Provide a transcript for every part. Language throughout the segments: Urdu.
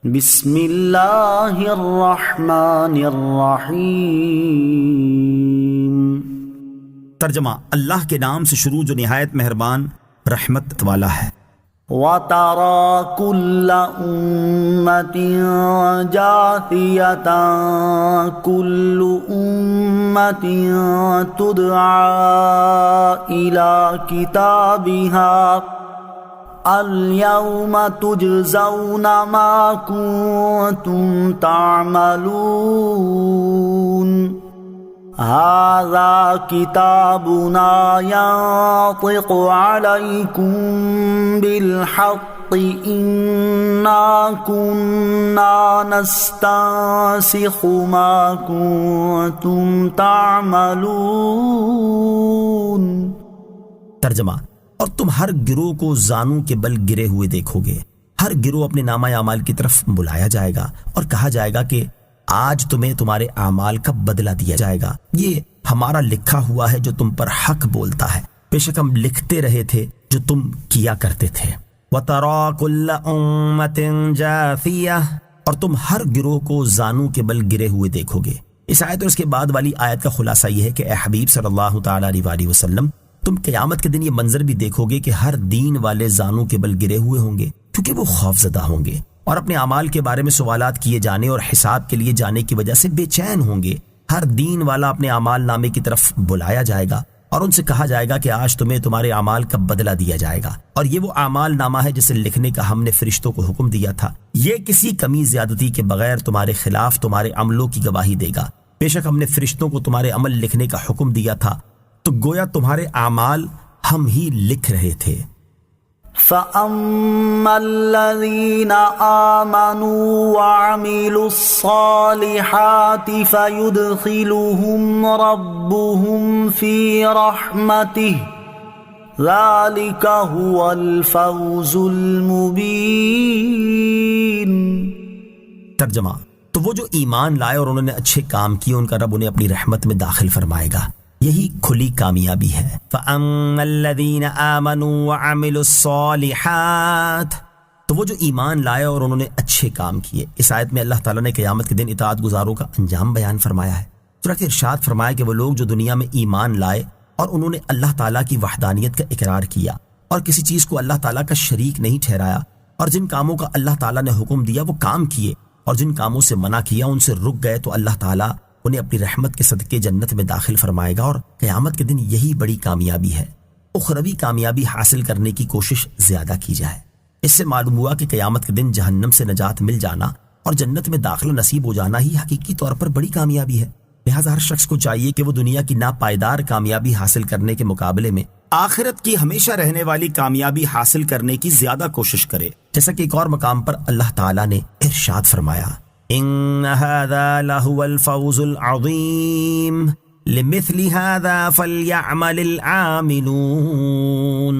بسم اللہ الرحمن الرحیم۔ ترجمہ، اللہ کے نام سے شروع جو نہایت مہربان رحمت والا ہے۔ وَتَرَى كُلَّ أُمَّةٍ جَاثِيَةً كُلُّ أُمَّةٍ تُدْعَى إِلَى كِتَابِهَا الْيَوْمَ تُجْزَوْنَ مَا كُنتُمْ تَعْمَلُونَ هَذَا كِتَابُنَا يَنطِقُ عَلَيْكُمْ بِالْحَقِّ إِنَّا كُنَّا نَسْتَنسِخُ مَا كُنتُمْ تَعْمَلُونَ۔ ترجمہ، اور تم ہر گروہ کو زانوں کے بل گرے ہوئے دیکھو گے۔ ہر گروہ اپنے نامہ اعمال کی طرف بلایا جائے گا اور کہا جائے گا کہ آج تمہیں تمہارے اعمال کا بدلہ دیا جائے گا، یہ ہمارا لکھا ہوا ہے جو تم پر حق بولتا ہے، بے شک ہم لکھتے رہے تھے جو تم کیا کرتے تھے۔ وَتَرَى كُلَّ أُمَّةٍ جَاثِيَةً، اور تم ہر گروہ کو زانوں کے بل گرے ہوئے دیکھو گے۔ اس آیت اور اس کے بعد والی آیت کا خلاصہ یہ ہے کہ اے حبیب صلی اللہ تعالیٰ علیہ وسلم، تم قیامت کے دن یہ منظر بھی دیکھو گے کہ ہر دین والے زانوں کے بل گرے ہوئے ہوں گے، کیونکہ وہ خوف زدہ ہوں گے اور اپنے اعمال کے بارے میں سوالات کیے جانے اور حساب کے لیے جانے کی وجہ سے بے چین ہوں گے۔ ہر دین والا اپنے اعمال نامے کی طرف بلایا جائے گا اور ان سے کہا جائے گا کہ آج تمہیں تمہارے اعمال کا بدلہ دیا جائے گا، اور یہ وہ اعمال نامہ ہے جسے لکھنے کا ہم نے فرشتوں کو حکم دیا تھا۔ یہ کسی کمی زیادتی کے بغیر تمہارے خلاف تمہارے عملوں کی گواہی دے گا۔ بے شک ہم نے فرشتوں کو تمہارے عمل لکھنے کا حکم دیا تھا، تو گویا تمہارے اعمال ہم ہی لکھ رہے تھے۔ فَأَمَّا الَّذِينَ آمَنُوا وَعَمِلُوا الصَّالِحَاتِ فَيُدْخِلُهُمْ رَبُّهُمْ فِي رَحْمَتِهِ ذَلِكَ هُوَ الْفَوْزُ الْمُبِينُ۔ ترجمہ، تو وہ جو ایمان لائے اور انہوں نے اچھے کام کیے، ان کا رب انہیں اپنی رحمت میں داخل فرمائے گا، یہی کھلی کامیابی ہے۔ فَأَمَّا الَّذِينَ آمَنُوا وَعَمِلُوا الصَّالِحَاتِ، تو وہ جو ایمان لائے اور انہوں نے اچھے کام کیے۔ اس آیت میں اللہ تعالیٰ نے قیامت کے دن اطاعت گزاروں کا انجام بیان فرمایا ہے۔ چنانچہ ارشاد فرمایا کہ وہ لوگ جو دنیا میں ایمان لائے اور انہوں نے اللہ تعالیٰ کی وحدانیت کا اقرار کیا اور کسی چیز کو اللہ تعالیٰ کا شریک نہیں ٹھہرایا، اور جن کاموں کا اللہ تعالیٰ نے حکم دیا وہ کام کیے، اور جن کاموں سے منع کیا ان سے رک گئے، تو اللہ تعالیٰ انہیں اپنی رحمت کے صدقے جنت میں داخل فرمائے گا، اور قیامت کے دن یہی بڑی کامیابی ہے۔ اخروی کامیابی حاصل کرنے کی کوشش زیادہ کی جائے۔ اس سے معلوم ہوا کہ قیامت کے دن جہنم سے نجات مل جانا اور جنت میں داخلہ نصیب ہو جانا ہی حقیقی طور پر بڑی کامیابی ہے۔ لہذا ہر شخص کو چاہیے کہ وہ دنیا کی ناپائیدار کامیابی حاصل کرنے کے مقابلے میں آخرت کی ہمیشہ رہنے والی کامیابی حاصل کرنے کی زیادہ کوشش کرے، جیسا کہ ایک اور مقام پر اللہ تعالیٰ نے ارشاد فرمایا، ان هذا لهو الفوز العظیم لمثل هذا فلیعمل العاملون۔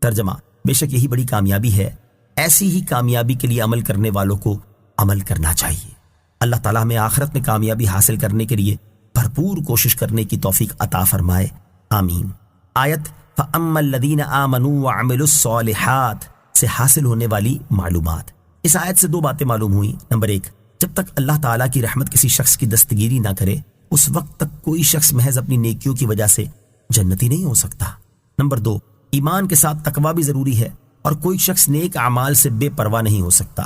ترجمہ، بے شک یہی بڑی کامیابی ہے، ایسی ہی کامیابی کے لیے عمل کرنے والوں کو عمل کرنا چاہیے۔ اللہ تعالیٰ ہمیں آخرت میں کامیابی حاصل کرنے کے لیے بھرپور کوشش کرنے کی توفیق عطا فرمائے، آمین۔ آیت فَأَمَّا الَّذِينَ آمَنُوا وَعَمِلُوا الصَّالِحَاتِ سے حاصل ہونے والی معلومات۔ اس آیت سے دو باتیں معلوم ہوئیں۔ نمبر ایک، جب تک اللہ تعالیٰ کی رحمت کسی شخص کی دستگیری نہ کرے اس وقت تک کوئی شخص محض اپنی نیکیوں کی وجہ سے جنتی نہیں ہو سکتا۔ نمبر دو، ایمان کے ساتھ تقویٰ بھی ضروری ہے، اور کوئی شخص نیک اعمال سے بے پرواہ نہیں ہو سکتا۔